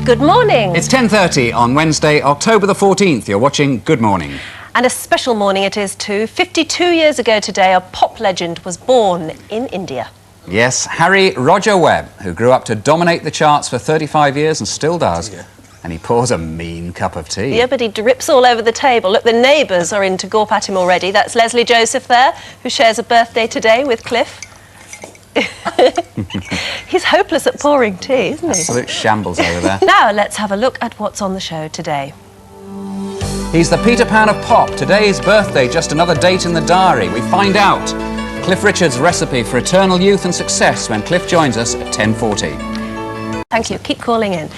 Good morning. It's 10:30 on Wednesday, October the 14th. You're watching Good Morning. And a special morning it is too. 52 years ago today, a pop legend was born in India. Yes, Harry Roger Webb, who grew up to dominate the charts for 35 years and still does. Yeah. And he pours a mean cup of tea. Yeah, but he drips all over the table. Look, the neighbours are in to gawp at him already. That's Leslie Joseph there, who shares a birthday today with Cliff. He's hopeless at pouring tea, isn't he? Absolute shambles over there. Now, let's have a look at what's on the show today. He's the Peter Pan of pop. Today's birthday, just another date in the diary. We find out Cliff Richard's recipe for eternal youth and success when Cliff joins us at 10:40. Thank you. Keep calling in.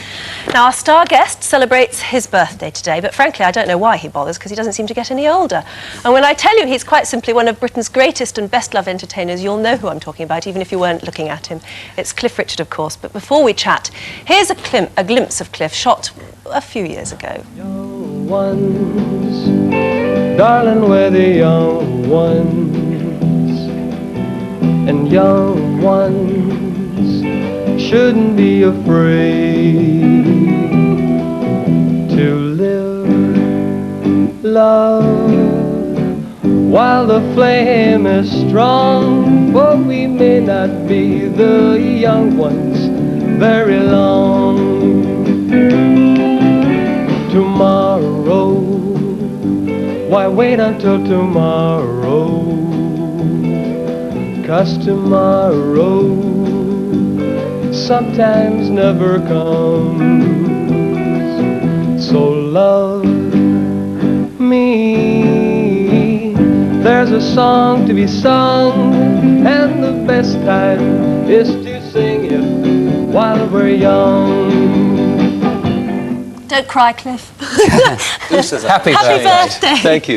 Now, our star guest celebrates his birthday today, but frankly, I don't know why he bothers, because he doesn't seem to get any older. And when I tell you he's quite simply one of Britain's greatest and best-loved entertainers, you'll know who I'm talking about, even if you weren't looking at him. It's Cliff Richard, of course. But before we chat, here's a glimpse of Cliff, shot a few years ago. Young ones, darling, we're the young ones, and young ones shouldn't be afraid to live, love, while the flame is strong, for we may not be the young ones very long. Tomorrow, why wait until tomorrow? 'Cause tomorrow sometimes never comes. So love me. There's a song to be sung, and the best time is to sing it while we're young. Don't cry, Cliff. Happy birthday. Thank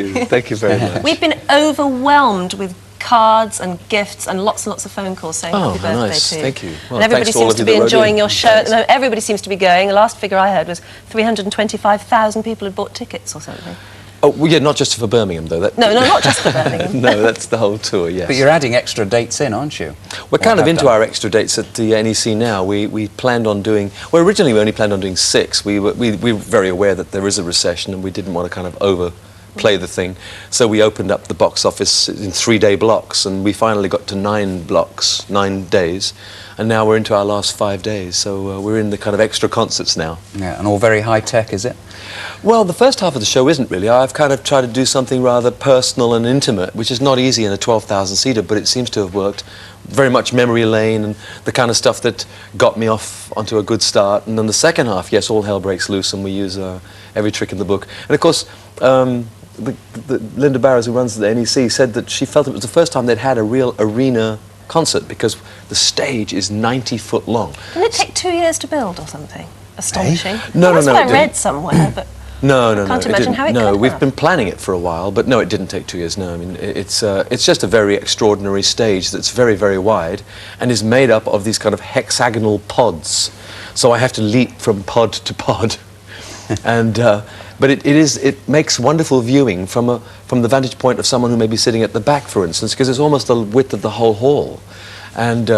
you very much. We've been overwhelmed with cards and gifts and lots of phone calls saying happy birthday nice. to you. Thank you. Well, and everybody thanks to all seems of to you be that wrote enjoying in. your show at the moment. Everybody seems to be going. The last figure I heard was 325,000 people had bought tickets or something. Oh, well, yeah, not just for Birmingham, though. No, not just for Birmingham. No, that's the whole tour, yes. But you're adding extra dates in, aren't you? We're kind of into done. our extra dates at the NEC now. We planned on doing... Well, originally we only planned on doing 6. We were very aware that there is a recession and we didn't want to kind of overplay the thing. So we opened up the box office in 3-day blocks, and we finally got to 9 blocks, 9 days. And now we're into our last 5 days, so we're in the kind of extra concerts now. Yeah, and all very high-tech, is it? Well, the first half of the show isn't really. I've kind of tried to do something rather personal and intimate, which is not easy in a 12,000-seater, but it seems to have worked. Very much memory lane and the kind of stuff that got me off onto a good start. And then the second half, yes, all hell breaks loose, and we use every trick in the book. And of course, Linda Barrows, who runs the NEC, said that she felt it was the first time they'd had a real arena concert, because the stage is 90 foot long. Didn't it take 2 years to build or something? Astonishing. No, That's no, what it I read didn't. somewhere, but No, can't imagine how it No, could we've have. been planning it for a while, but no, it didn't take 2 years. No, I mean it's just a very extraordinary stage that's very, very wide and is made up of these kind of hexagonal pods. So I have to leap from pod to pod, and but it makes wonderful viewing from the vantage point of someone who may be sitting at the back, for instance, because it's almost the width of the whole hall. And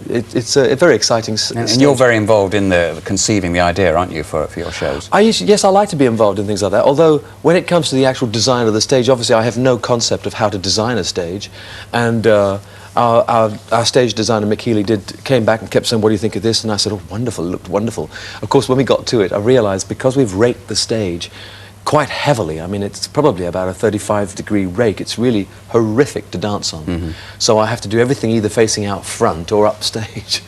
it's a very exciting And you're very involved in the conceiving the idea, aren't you, for your shows? Yes, I like to be involved in things like that, although when it comes to the actual design of the stage, obviously I have no concept of how to design a stage, and our stage designer, Mick Healy, came back and kept saying, what do you think of this? And I said, oh, wonderful, it looked wonderful. Of course, when we got to it, I realised because we've raked the stage quite heavily. I mean, it's probably about a 35-degree rake. It's really horrific to dance on. Mm-hmm. So I have to do everything either facing out front or upstage.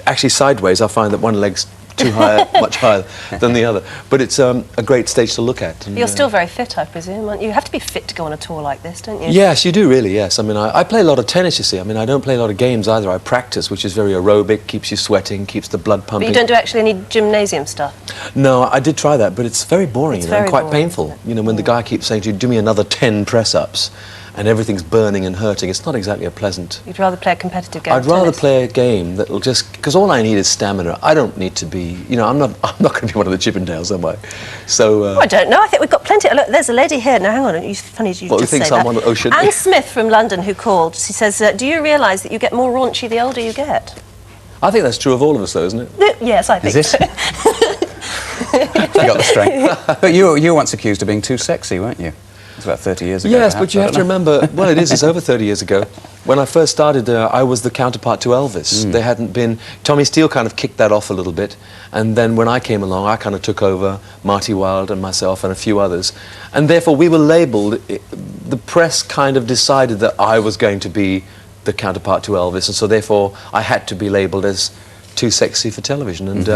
Actually, sideways, I find that one leg's too high, much higher than the other. But it's a great stage to look at. And, you're still very fit, I presume, aren't you? You have to be fit to go on a tour like this, don't you? Yes, you do, really, yes. I mean, I play a lot of tennis, you see. I mean, I don't play a lot of games either. I practice, which is very aerobic, keeps you sweating, keeps the blood pumping. But you don't do actually any gymnasium stuff? No, I did try that, but it's very boring, It's you know, and very quite boring, painful. You know, when the guy keeps saying to you, do me another 10 press-ups, and everything's burning and hurting, it's not exactly a pleasant... You'd rather play a competitive game I'd of rather tennis? play a game that'll just... Because all I need is stamina. I don't need to be... You know, I'm not going to be one of the Chippendales, am I? So... I don't know. I think we've got plenty... Look, there's a lady here. Now, hang on. It's funny you What, just you think say that. someone... Oh, should Anne be? Smith from London, who called, she says, do you realise that you get more raunchy the older you get? I think that's true of all of us, though, isn't it? Yes, I think Is it? so. You got the strength. But you were once accused of being too sexy, weren't you? It was about 30 years ago. Yes, perhaps, but you I have to don't know. remember, well, it's over 30 years ago. When I first started, I was the counterpart to Elvis. They hadn't been... Tommy Steele kind of kicked that off a little bit, and then when I came along, I kind of took over, Marty Wilde and myself and a few others, and therefore we were labelled... The press kind of decided that I was going to be the counterpart to Elvis, and so therefore I had to be labelled as too sexy for television, and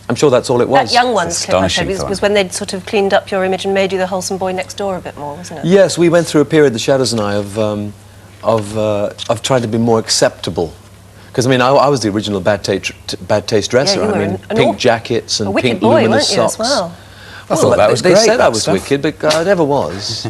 I'm sure that's all it was. That Young Ones clip I Astonishing showed was, thought. was when they'd sort of cleaned up your image and made you the wholesome boy next door a bit more, wasn't it? Yes, we went through a period, the Shadows and I, of trying to be more acceptable. Because, I mean, I was the original bad taste dresser. Yeah, you I were mean, an pink aw- jackets and A wicked pink boy, luminous weren't you, socks. as well? I thought that was they great, said that I was stuff. wicked, but I never was.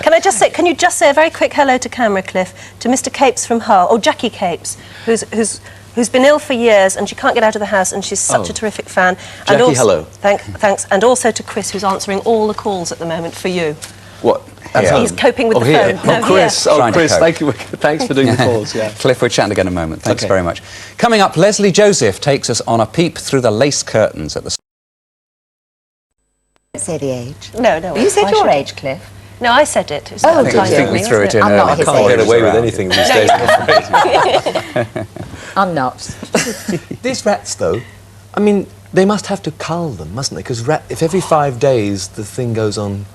Can you just say a very quick hello to camera, Cliff, to Mr. Capes from Hull, or Jackie Capes, who's been ill for years and she can't get out of the house and she's such a terrific fan. Jackie, and also, hello. Thanks. And also to Chris, who's answering all the calls at the moment for you. What? Yeah. He's coping with the here. phone. Oh, Chris. Here. Oh, Trying to Chris, cope. thank you. Thanks for doing the calls, yeah. Cliff, we're chatting again in a moment. Thanks Okay. very much. Coming up, Leslie Joseph takes us on a peep through the lace curtains at the... Say the age. No. You said I your should- age, Cliff. No, I said it. It's Oh, not I kind think of we me, threw wasn't it in I'm earlier. not his Can't age. get away with anything. these days, I'm afraid. I'm not. These rats, though, I mean, they must have to cull them, mustn't they? Because if every 5 days the thing goes on...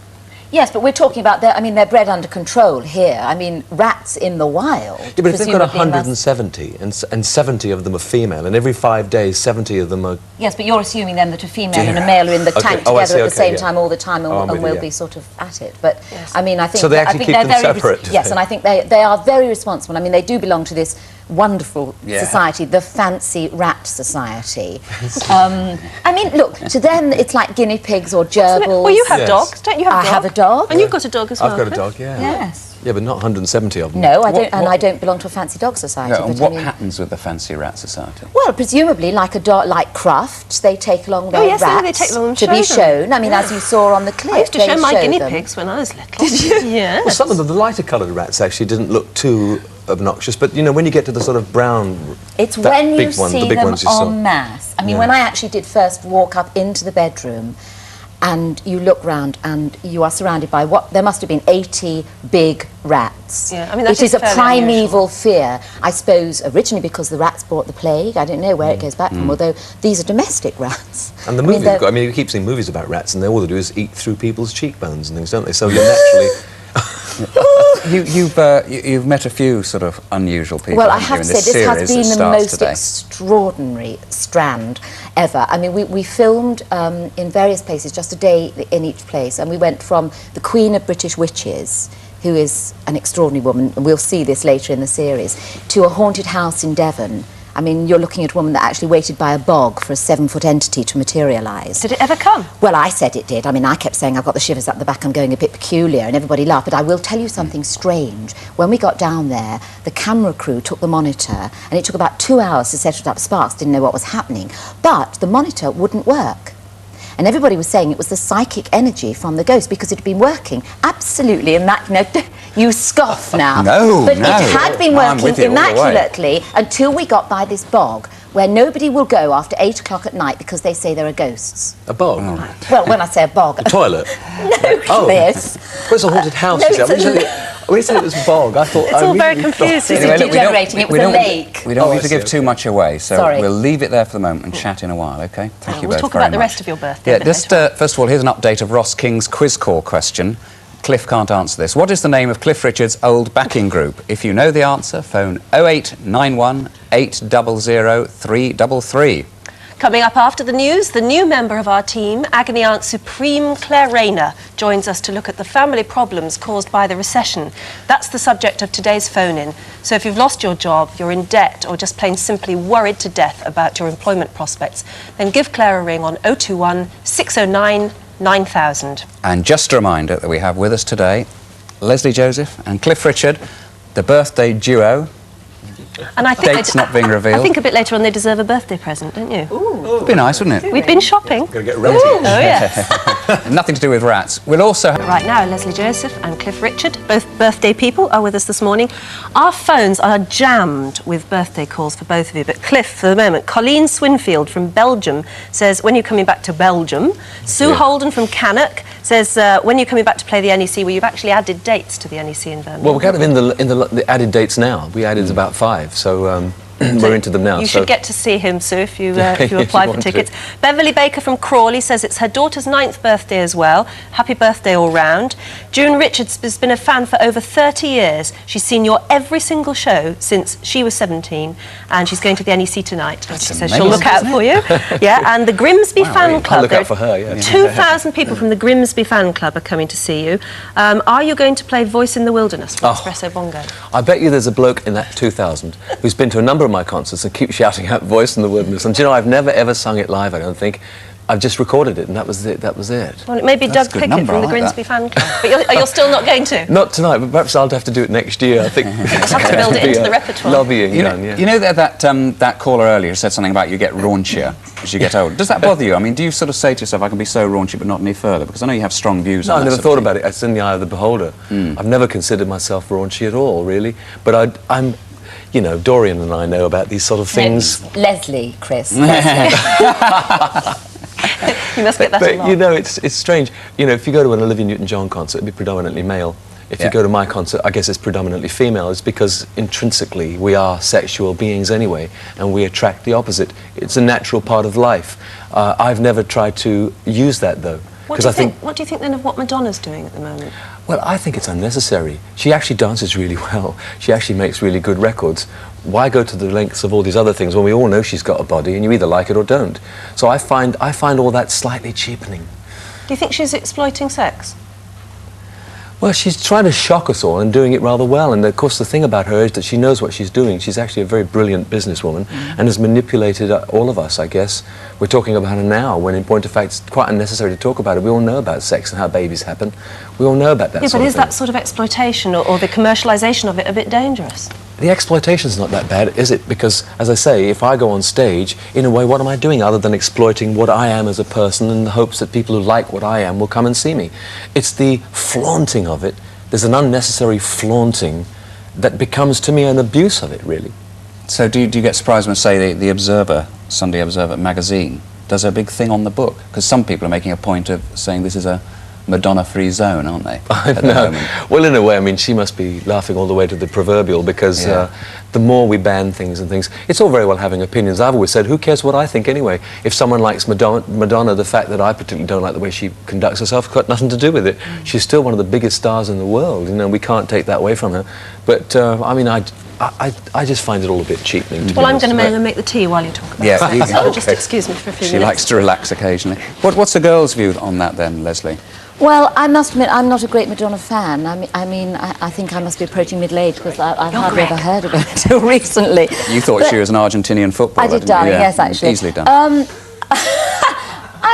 Yes, but we're talking about they're bred under control here. I mean, rats in the wild. Yeah, but if they've got presumably must- 170 and 70 of them are female, and every 5 days 70 of them are... Yes, but you're assuming then that a female and a male are in the Okay. tank Oh, I together see, at the okay, same yeah. time all the time, and, Oh, I'm and with we'll you, be yeah. sort of at it. But Yes. I mean, I think So they I actually think keep they're them very separate, do yes, they? and I think they are very responsible. I mean, they do belong to this wonderful Yeah. society, the Fancy Rat Society. I mean, look, to them it's like guinea pigs or gerbils. Well, you have Yes. dogs, don't you have a I dog? have a dog. And you've got a dog as well. I've got a Cliff? dog, yeah. Yes. Yeah, but not 170 of them. No, I don't, What- and what- I don't belong to a fancy dog society. Yeah, and but what I mean, happens with the Fancy Rat Society? well, presumably, like a dog, like Crufts, they take along their yes, rats they take along and to be show them. shown. I mean, as you saw on the clip, I used to they show my guinea them. pigs when I was little. Did you? Yes. Well, some of the lighter coloured rats actually didn't look too obnoxious, but, you know, when you get to the sort of brown... It's that when you big one, see the big them ones you saw. en masse. I mean, Yeah. when I actually did first walk up into the bedroom, and you look round and you are surrounded by what there must have been 80 big rats. Yeah, I mean, that it is is a fairly primeval fear, I suppose, originally because the rats brought the plague. I don't know where it goes back from, although these are domestic rats. And the I mean, movies, they're- I mean, you keep seeing movies about rats, and all they do is eat through people's cheekbones and things, don't they? So you're naturally... You've met a few sort of unusual people. Well, I haven't you, have in to this say, this has series that been the starts most today? extraordinary strand ever. I mean, we filmed in various places, just a day in each place, and we went from the Queen of British Witches, who is an extraordinary woman, and we'll see this later in the series, to a haunted house in Devon. I mean, you're looking at a woman that actually waited by a bog for a 7-foot entity to materialise. Did it ever come? Well, I said it did. I mean, I kept saying I've got the shivers up the back, I'm going a bit peculiar, and everybody laughed. But I will tell you something strange. When we got down there, the camera crew took the monitor, and it took about 2 hours to set it up. Sparks didn't know what was happening. But the monitor wouldn't work. And everybody was saying it was the psychic energy from the ghost because it had been working absolutely immaculately. You scoff now. No, But no. it had been No, I'm working with you all the way. immaculately until we got by this bog where nobody will go after 8 o'clock at night because they say there are ghosts. A bog? Well, when I say a bog, A toilet? no, Oh. Cliff. Where's a haunted house? No, you said? it's When you said it was bog, I thought... It's I all very really thought- confusing. Anyway, degenerating, it was a lake. We don't Oh, need I to see, give too okay. much away, so Sorry. we'll leave it there for the moment and chat in a while, OK? Thank you We'll both talk very about the much. rest of your birthday Yeah, a bit just first of all, here's an update of Ross King's quiz call question. Cliff can't answer this. What is the name of Cliff Richard's old backing group? If you know the answer, phone 0891 800 333. Coming up after the news, the new member of our team, Agony Aunt Supreme Claire Rayner, joins us to look at the family problems caused by the recession. That's the subject of today's phone-in. So if you've lost your job, you're in debt, or just plain simply worried to death about your employment prospects, then give Claire a ring on 021 609 9000. And just a reminder that we have with us today Leslie Joseph and Cliff Richard, the birthday duo. And I think Dates not being revealed. I think a bit later on they deserve a birthday present, don't you? It'd be nice, wouldn't it? We've been shopping. Gonna get ready. Oh, yes. Nothing to do with rats. We'll also... Right now, Leslie Joseph and Cliff Richard, both birthday people, are with us this morning. Our phones are jammed with birthday calls for both of you, but Cliff, for the moment, Colleen Swinfield from Belgium says, when you're coming back to Belgium. Sue Holden from Cannock says, when you're coming back to play the NEC, well, you've actually added dates to the NEC in Birmingham. Well, we're kind of in the added dates now. We added about 5, so we're into them now. You so. should get to see him, Sue, if you if you apply for want to. tickets. Beverly Baker from Crawley says it's her daughter's 9th birthday as well. Happy birthday all round. June Richards has been a fan for over 30 years. She's seen your every single show since she was 17, and she's going to the NEC tonight. And she says she'll look out for you. Yeah, and the Grimsby Fan Club. I'll look out for her, yeah. 2,000 people from the Grimsby Fan Club are coming to see you. Are you going to play Voice in the Wilderness from Espresso Bongo? I bet you there's a bloke in that 2,000 who's been to a number of my concerts and keeps shouting out Voice in the Wilderness. And do you know, I've never ever sung it live, I don't think. I've just recorded it, and that was it. Well, it may be That's Doug a good Pickett number, from I the like Grimsby Fan Club. But you're still not going to? Not tonight, but perhaps I'll have to do it next year, I think. Have to build it into the repertoire. Lobbying You know, done, yeah. you know that caller earlier said something about you get raunchier as you get older. Does that bother you? I mean, do you sort of say to yourself, I can be so raunchy but not any further? Because I know you have strong views No, on I've that never sort thought of about it. It's in the eye of the beholder. I've never considered myself raunchy at all, really. But I'm, you know, Dorian and I know about these sort of things. Leslie, Chris. You must get that a lot. But you know, it's strange. You know, if you go to an Olivia Newton-John concert, it'd be predominantly male. If you go to my concert, I guess it's predominantly female. It's because intrinsically we are sexual beings anyway, and we attract the opposite. It's a natural part of life. I've never tried to use that though. What do you think then of what Madonna's doing at the moment? Well, I think it's unnecessary. She actually dances really well. She actually makes really good records. Why go to the lengths of all these other things when we all know she's got a body and you either like it or don't? So I find all that slightly cheapening. Do you think she's exploiting sex? Well, she's trying to shock us all and doing it rather well. And of course, the thing about her is that she knows what she's doing. She's actually a very brilliant businesswoman and has manipulated all of us, I guess. We're talking about her now, when in point of fact, it's quite unnecessary to talk about it. We all know about sex and how babies happen. We all know about that Yeah, sort but of is thing. that sort of exploitation or the commercialisation of it a bit dangerous? The exploitation's not that bad, is it? Because, as I say, if I go on stage, in a way, what am I doing other than exploiting what I am as a person in the hopes that people who like what I am will come and see me? It's the flaunting of it. There's an unnecessary flaunting that becomes, to me, an abuse of it, really. So do you get surprised when, say, the Observer, Sunday Observer magazine, does a big thing on the book? Because some people are making a point of saying this is a Madonna-free zone, aren't they? At the moment? Well, in a way, I mean, she must be laughing all the way to the proverbial, because the more we ban things and things, it's all very well having opinions. I've always said, who cares what I think anyway? If someone likes Madonna, the fact that I particularly don't like the way she conducts herself got nothing to do with it. She's still one of the biggest stars in the world, you know, we can't take that away from her. But, I mean, I just find it all a bit cheapening, to be Well, I'm honest. going to make the tea while you talk about Yeah, it. you- So just okay. excuse me for a few She minutes. likes to relax occasionally. What's the girls' view on that then, Leslie? Well, I must admit, I'm not a great Madonna fan. I think I must be approaching middle age because I've hardly ever heard of her until recently. You thought But she was an Argentinian footballer, I did, didn't you? darling, Yeah, yes, actually. Easily done.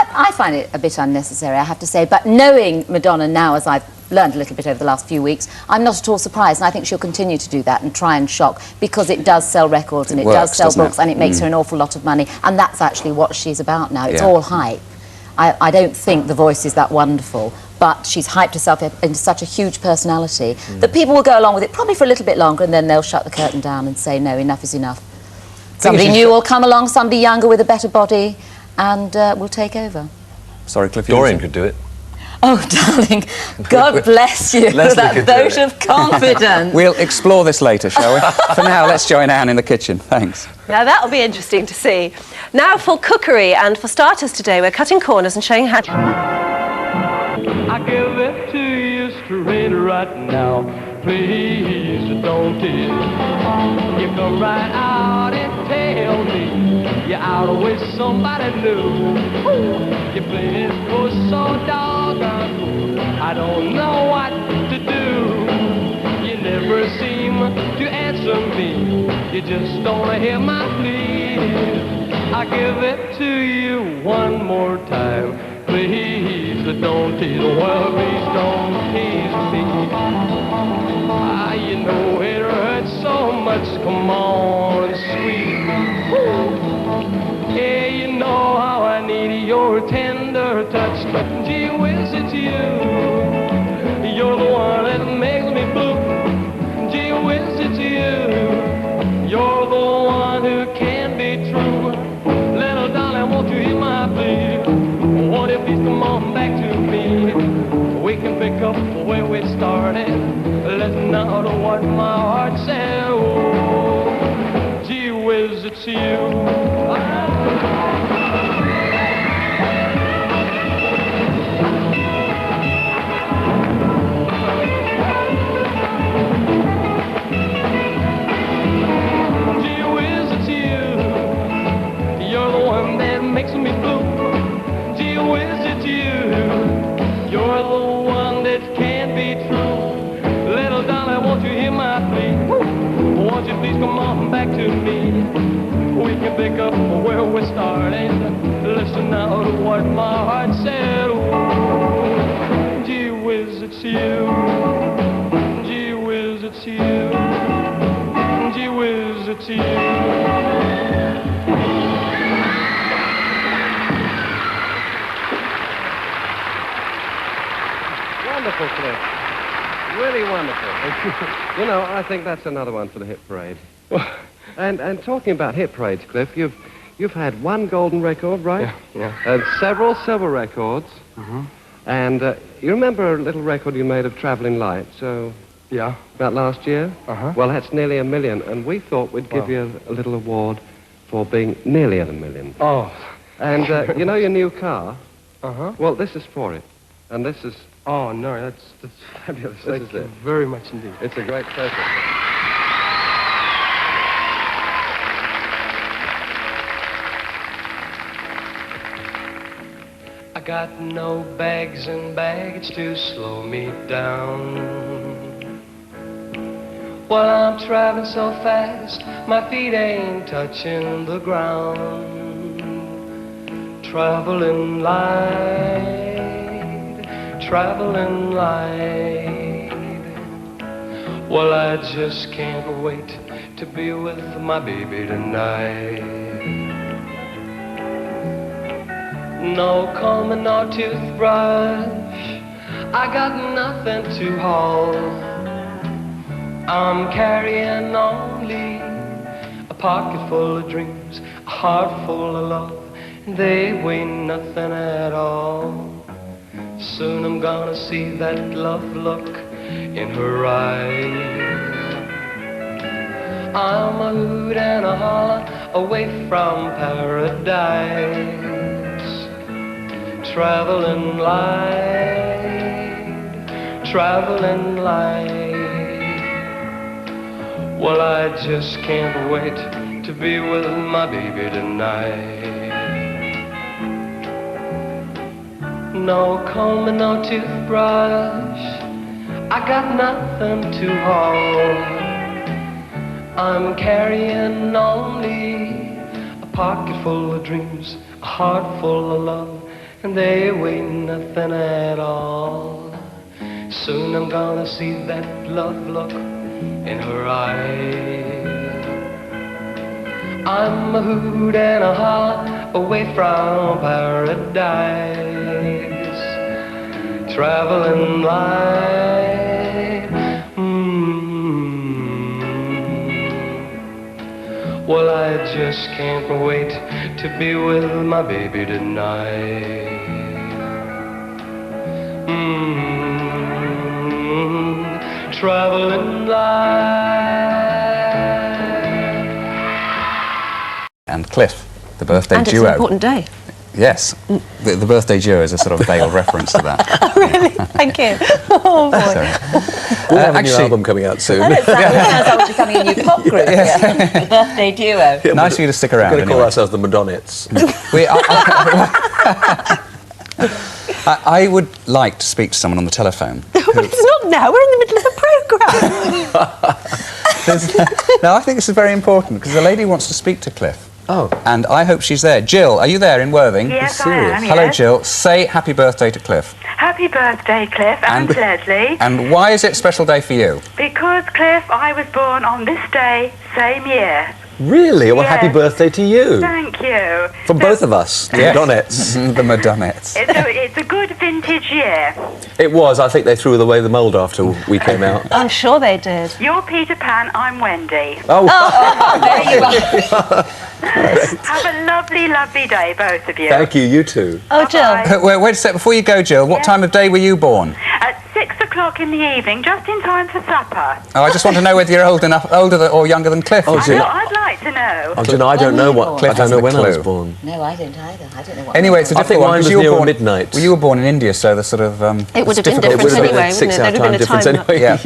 I find it a bit unnecessary, I have to say. But knowing Madonna now, as I've learned a little bit over the last few weeks, I'm not at all surprised, and I think she'll continue to do that and try and shock, because it does sell records and it works, does sell doesn't it? books and it makes her an awful lot of money, and that's actually what she's about now. It's Yeah. all hype. I don't think The Voice is that wonderful, but she's hyped herself up into such a huge personality that people will go along with it probably for a little bit longer, and then they'll shut the curtain down and say, no, enough is enough. Somebody she's- new will come along, somebody younger with a better body, and will take over. Sorry, Cliff. you Dorian were could do it. Oh, darling, God bless you for Leslie that could do vote it. of confidence. We'll explore this later, shall we? For now, let's join Anne in the kitchen. Thanks. Now that'll be interesting to see. Now for cookery, and for starters today we're cutting corners and showing how... I give it to you straight right now. Please don't tease. You come right out and tell me you're out with somebody new. Your place goes so doggone cool. I don't know what to do. You never seem to answer me. You just don't hear my plea. I give it to you one more time. Please don't tease, well, please don't tease me. You know it hurts so much, come on, sweet. Woo. Yeah, you know how I need your your tender touch. Gee whiz, it's you. You're the one that makes me blue. Gee whiz, it's you. You're the one who can be true. Little darling, won't you hear my plea? Won't you please come on back to me? We can pick up where we started. Listen now to what my heart said. Oh, gee whiz, it's you. Makes me blue. Gee whiz, it's you. You're the one that can't be true. Little darling, won't you hear my plea? Won't you please come on back to me? We can pick up where we started. Listen now to what my heart said. Ooh, gee whiz, it's you. Gee whiz, it's you. Gee whiz, it's you. Wonderful, Cliff. Really wonderful. You know, I think that's another one for the hit parade. And talking about hit parades, Cliff, you've had one golden record, right? Yeah. And several silver records. And you remember a little record you made of Traveling Lights? Yeah. About last year? Well, that's nearly $1 million, and we thought we'd give you a little award for being nearly at $1 million. Oh. And you know your new car? Well, This is for it. And this is... oh, no, that's fabulous. This Thank is you it. very much indeed. It's a great pleasure. I got no bags and baggage to slow me down. While I'm traveling so fast, my feet ain't touching the ground. Traveling light, traveling light. Well, I just can't wait to be with my baby tonight. No comb and no toothbrush, I got nothing to haul. I'm carrying only a pocket full of dreams, a heart full of love, and they weigh nothing at all. Soon I'm gonna see that love look in her eyes. I'm a hoot and a holler away from paradise. Traveling light, traveling light. Well, I just can't wait to be with my baby tonight. No comb and no toothbrush, I got nothing to haul. I'm carrying only a pocket full of dreams, a heart full of love, and they weigh nothing at all. Soon I'm gonna see that love look in her eyes. I'm a hoot and a holler away from paradise. Traveling light. Well, I just can't wait to be with my baby tonight. Traveling light. And Cliff, the birthday And it's duo. an important day. Yes, the birthday duo is a sort of veiled reference to that. Oh, really? Thank you. Oh, boy. Sorry. We'll have a new actually- album coming out soon. It sounds like we're becoming a new pop group. The birthday duo. Nice of you to stick around. We're going to call anyway. ourselves the Madonnettes. I would like to speak to someone on the telephone. But it's not now. We're in the middle of the programme. No, I think this is very important because the lady wants to speak to Cliff. Oh. And I hope she's there. Jill, are you there in Worthing? Yes, I am, Hello, yes. Jill. Say happy birthday to Cliff. Happy birthday, Cliff, and Leslie. And why is it a special day for you? Because, Cliff, I was born on this day, same year. Really? Well, Yes. happy birthday to you. Thank you. From both of us, the Yes. Donettes. The Madonettes. It's a good vintage year. It was. I think they threw away the mould after we came out. I'm sure they did. You're Peter Pan, I'm Wendy. Oh, There you are. Have a lovely, lovely day, both of you. thank you. You too. Oh, Jill. Bye-bye. Wait a sec, before you go, Jill, what Yeah. time of day were you born? At 6 o'clock in the evening, just in time for supper. Oh, I just want to know whether you're or younger than Cliff. Oh, Jill. I'd like to know. Oh, Jen, I don't know what. Cliff I don't know hasn't a when I was clue. born. No, I don't either. I don't know what. Anyway, it's a I difficult think one mine because was you were near born midnight. Well, you were born in India, so the sort of It would have been difficult. It would different have been anyway, a wouldn't it? 6-hour There'd have time been a difference time. anyway. Yeah.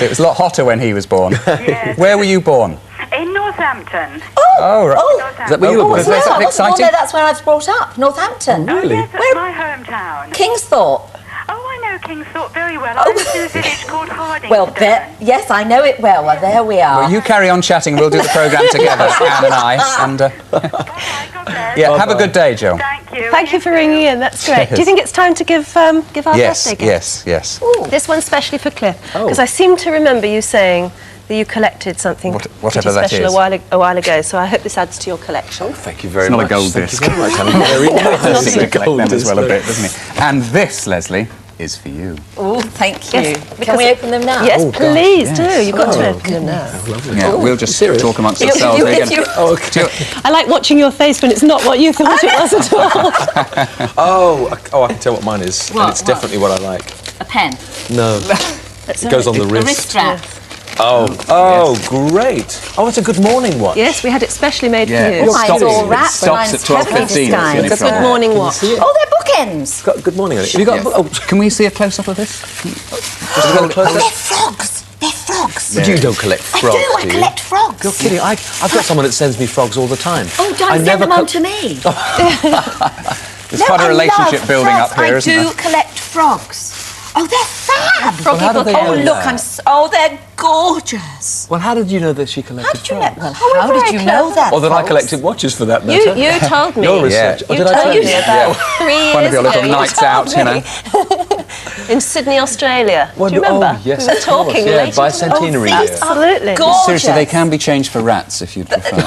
It was a lot hotter when he was born. Yes. Where were you born? In Northampton. Oh, right. Is that where you were Oh, born? was there no, something I wasn't born exciting? there. That's where I was brought up, Northampton. Oh, Really? yes, that's my hometown. Kingsthorpe. Oh, I know Kingsthorpe very well. I lived in a village called Hardingstone. Well, there, yes, I know it well. Well, there we are. Well, you carry on chatting. We'll do the programme together, Anne and I. And Bye-bye, God bless. yeah, have a good day, Jill. Thank you. Thank you for ringing in. That's great. Do you think it's time to give our Yes, birthday gift? yes. This one's specially for Cliff Oh. because I seem to remember you saying that you collected something Whatever pretty that special is. a while ago. So I hope this adds to your collection. Thank you very It's not a much. gold Thank disc. you very much. honey. Very nice. Seems to collect Gold them as disc. well a bit, doesn't he? And this, Leslie, is for you. Oh, thank you. Yes, Can because- we open them now? Yes, please yes. do. You've got to Oh, open them now. Yeah, we'll just serious? talk amongst You- ourselves. you- There if you you- go. Oh, okay. Jill, I like watching your face when it's not what you thought it was at all. Oh, I can tell what mine is. What? And it's definitely what I like. A pen. No. It goes on the A wrist. wrist strap. Oh, great. Oh, it's a good morning watch. Yes, we had it specially made Yeah. for you. Oh, mine's all it wrapped, stops mine's at 12:15. heavily disguised. It's Good morning watch. Oh, they're bookends. Got good morning on it. Have you got? Yeah. Oh, Can we see a close-up of this? just hold it close. Oh, they're frogs. They're frogs. But you don't collect I frogs, do. I you? collect frogs. You're kidding. I've got someone that sends me frogs all the time. Oh, don't I send never them on co- to me. There's quite a relationship building up here, I isn't do there? collect frogs. Oh, they're fab. how do they oh, know look, that? oh, they're gorgeous. Well, how did you know that she collected How did you know? frogs? Well, we're how did very you know clever. that? Or that I folks? collected watches for that matter. You told me. Your research. Oh, You did I tell told you? me about 3 years One of your ago. little you nights told out, you know. me. In Sydney, Australia. Well, Do you remember? Oh, yes, we were of course, talking yeah, later. bicentenary Oh, year. these Absolutely. Gorgeous. Seriously, they can be changed for rats if you'd prefer.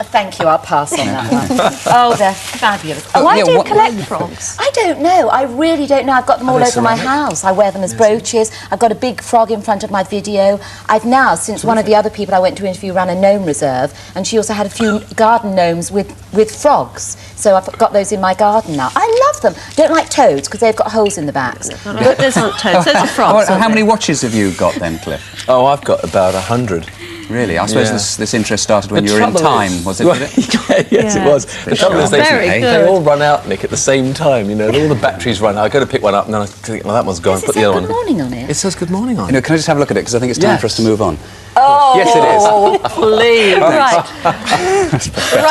Thank you, I'll pass on that one. Oh, they're fabulous. Why yeah, do you what- collect frogs? I don't know. I really don't know. I've got them all they over my ceramic? house. I wear them as brooches. I've got a big frog in front of my video. I've now, since one of the other people I went to interview ran a gnome reserve, and she also had a few garden gnomes with frogs. So I've got those in my garden now. I love them. Don't like toads because they've got holes in the backs. But those aren't toads, those are frogs. How many watches have you got then, Cliff? Oh, I've got about 100. Really? I suppose Yeah. this interest started when you were in trouble time, is- was it? Did it? Yes, Yeah. it was. The trouble is Very they good. all run out, Nick, at the same time. You know, all the batteries run out. I go to pick one up, and then I think, well, that one's gone. Does it Put the say other good one. morning on it? It says good morning on You know, it. can I just have a look at it? Because I think it's time Yes. for us to move on. Oh, Yes, it is. please. Right.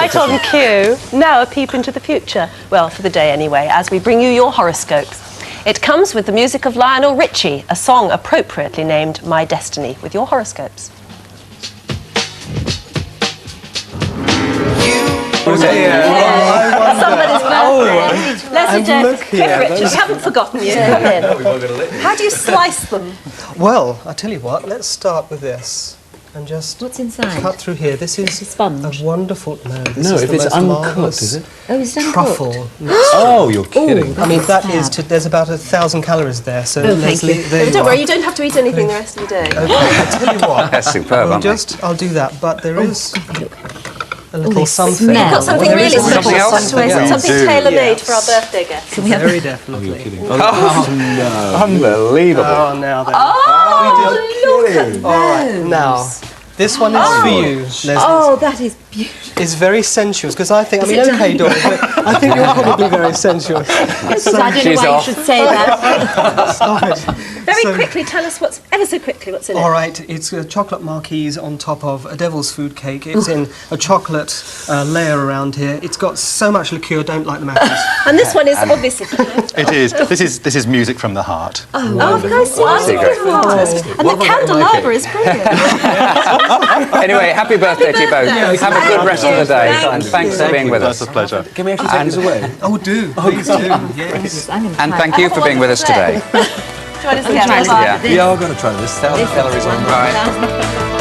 Right on cue. Now a peep into the future. Well, for the day anyway, as we bring you your horoscopes. It comes with the music of Lionel Richie, a song appropriately named My Destiny, with your horoscopes. Somebody's birthday. Leslie Jones, Cliff Richards, we haven't forgotten you. Come in. How do you slice them? Well, I tell you what, let's start with this. And just What's inside? cut through here. This is sponge. a wonderful... No, this No, is if the it's most uncooked, marvellous is it? Oh, is that truffle. Oh, you're kidding. I mean, that Fab. is... There's about 1,000 calories there, so Oh, thank Leslie, you. there you Don't are. worry, you don't have to eat anything the rest of the day. Okay, I tell you what. That's superb, I'll aren't they? I'll do that, but there is a little something. smell. We've got something There is really something special else? to us, Yeah. something tailor-made for our birthday guest. Very definitely. Unbelievable. Oh, now then. Oh, look at All right, now. This one is for you, Leslie. Oh, that is beautiful. It's very sensuous, because I think, I mean, okay, Dory, but I think you're probably very sensuous. I don't know She's why you off. should say that. Stop it. Very So- quickly, tell us ever so quickly what's in it. All right, it's a chocolate marquise on top of a devil's food cake. It's in a chocolate layer around here. It's got so much liqueur, don't like the matches. And this one is obviously... It is. This is music from the heart. Oh, of course, yes. And the candelabra is brilliant. Anyway, happy birthday to you both. Have a good rest of the day, and thanks for being with That's us. a pleasure. Can we actually take this away? Oh, do. Please do. Yes. And thank you for being with us today. Join us again. Bye-bye. Yeah. Yeah, I'm going to try this. 1,000 calories on. Right.